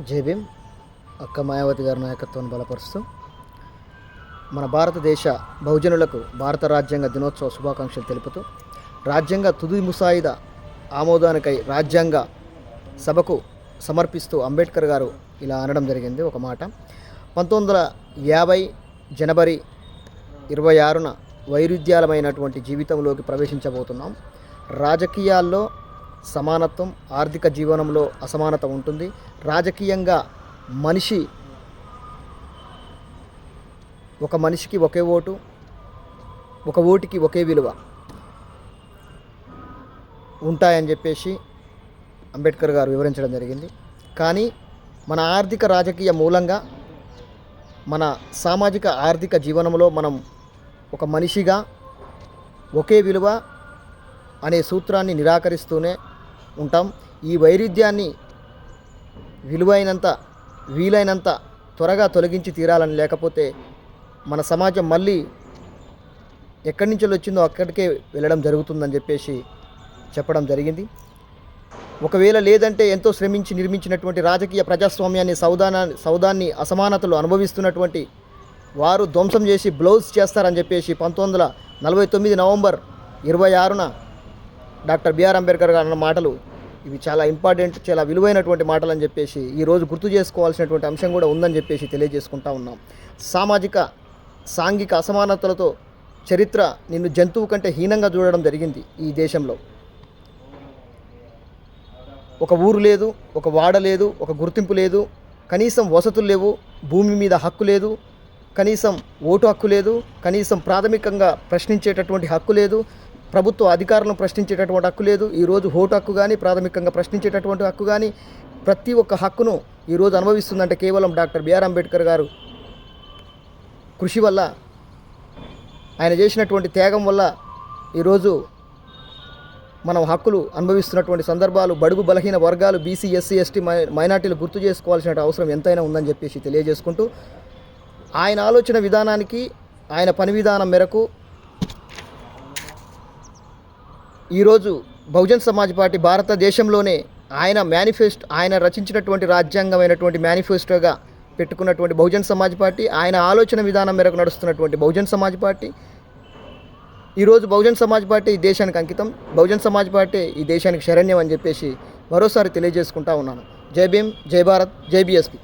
జై భీమ్. అక్క మాయావతి గారి నాయకత్వాన్ని బలపరుస్తూ మన భారతదేశ బహుజనులకు భారత రాజ్యాంగ దినోత్సవ శుభాకాంక్షలు తెలుపుతూ రాజ్యాంగ తుది ముసాయిదా ఆమోదానికై రాజ్యాంగ సభకు సమర్పిస్తూ అంబేద్కర్ గారు ఇలా అనడం జరిగింది. ఒక మాట, 1950 జనవరి 26న వైరుధ్యాలమైనటువంటి జీవితంలోకి ప్రవేశించబోతున్నాం. రాజకీయాల్లో సమానత్వం, ఆర్థిక జీవనంలో అసమానత ఉంటుంది. రాజకీయంగా ఒక మనిషికి ఒకే ఓటు, ఒక ఓటుకి ఒకే విలువ ఉంటాయని చెప్పేసి అంబేద్కర్ గారు వివరించడం జరిగింది. కానీ మన ఆర్థిక రాజకీయ మూలంగా మన సామాజిక ఆర్థిక జీవనంలో మనం ఒక మనిషిగా ఒకే విలువ అనే సూత్రాన్ని నిరాకరిస్తూనే ఉంటాం. ఈ వైరుధ్యాన్ని వీలైనంత త్వరగా తొలగించి తీరాలని, లేకపోతే మన సమాజం మళ్ళీ ఎక్కడి నుంచి వచ్చిందో అక్కడికే వెళ్ళడం జరుగుతుందని చెప్పేసి చెప్పడం జరిగింది. ఒకవేళ లేదంటే ఎంతో శ్రమించి నిర్మించినటువంటి రాజకీయ ప్రజాస్వామ్యాన్ని సౌదాన్ని అసమానతలు అనుభవిస్తున్నటువంటి వారు ధ్వంసం చేసి బ్లౌజ్ చేస్తారని చెప్పేసి 1949 నవంబర్ 26న డాక్టర్ బిఆర్ అంబేద్కర్ గారు అన్న మాటలు ఇవి చాలా ఇంపార్టెంట్, చాలా విలువైనటువంటి మాటలు అని చెప్పేసి ఈరోజు గుర్తు చేసుకోవాల్సినటువంటి అంశం కూడా ఉందని చెప్పేసి తెలియజేసుకుంటా ఉన్నాం. సాంఘిక అసమానతలతో చరిత్ర నిన్ను జంతువు కంటే హీనంగా చూడడం జరిగింది. ఈ దేశంలో ఒక ఊరు లేదు, ఒక వాడ లేదు, ఒక గుర్తింపు లేదు, కనీసం వసతులు లేవు, భూమి మీద హక్కు లేదు, కనీసం ఓటు హక్కు లేదు, కనీసం ప్రాథమికంగా ప్రశ్నించేటటువంటి హక్కు లేదు, ప్రభుత్వ అధికారులను ప్రశ్నించేటటువంటి హక్కు లేదు. ఈరోజు ఓటు హక్కు కానీ, ప్రాథమికంగా ప్రశ్నించేటటువంటి హక్కు కానీ, ప్రతి ఒక్క హక్కును ఈరోజు అనుభవిస్తుందంటే కేవలం డాక్టర్ బిఆర్ అంబేద్కర్ గారు కృషి వల్ల, ఆయన చేసినటువంటి త్యాగం వల్ల ఈరోజు మనం హక్కులు అనుభవిస్తున్నటువంటి సందర్భాలు బడుగు బలహీన వర్గాలు, బీసీ, ఎస్సీ, ఎస్టీ, మైనార్టీలు గుర్తు చేసుకోవాల్సిన అవసరం ఎంతైనా ఉందని చెప్పేసి తెలియజేసుకుంటూ, ఆయన ఆలోచన విధానానికి, ఆయన పని విధానం మేరకు ఈరోజు బహుజన్ సమాజ్ పార్టీ భారతదేశంలోనే ఆయన రచించినటువంటి రాజ్యాంగమైనటువంటి మేనిఫెస్టోగా పెట్టుకున్నటువంటి బహుజన్ సమాజ్ పార్టీ, ఆయన ఆలోచన విధానం మేరకు నడుస్తున్నటువంటి బహుజన్ సమాజ్ పార్టీ, ఈరోజు బహుజన్ సమాజ్ పార్టీ ఈ దేశానికి అంకితం, బహుజన్ సమాజ్ పార్టీ ఈ దేశానికి శరణ్యం అని చెప్పేసి మరోసారి తెలియజేసుకుంటా ఉన్నాను. జై భీమ్, జై భారత్, జై బీఎస్పీ.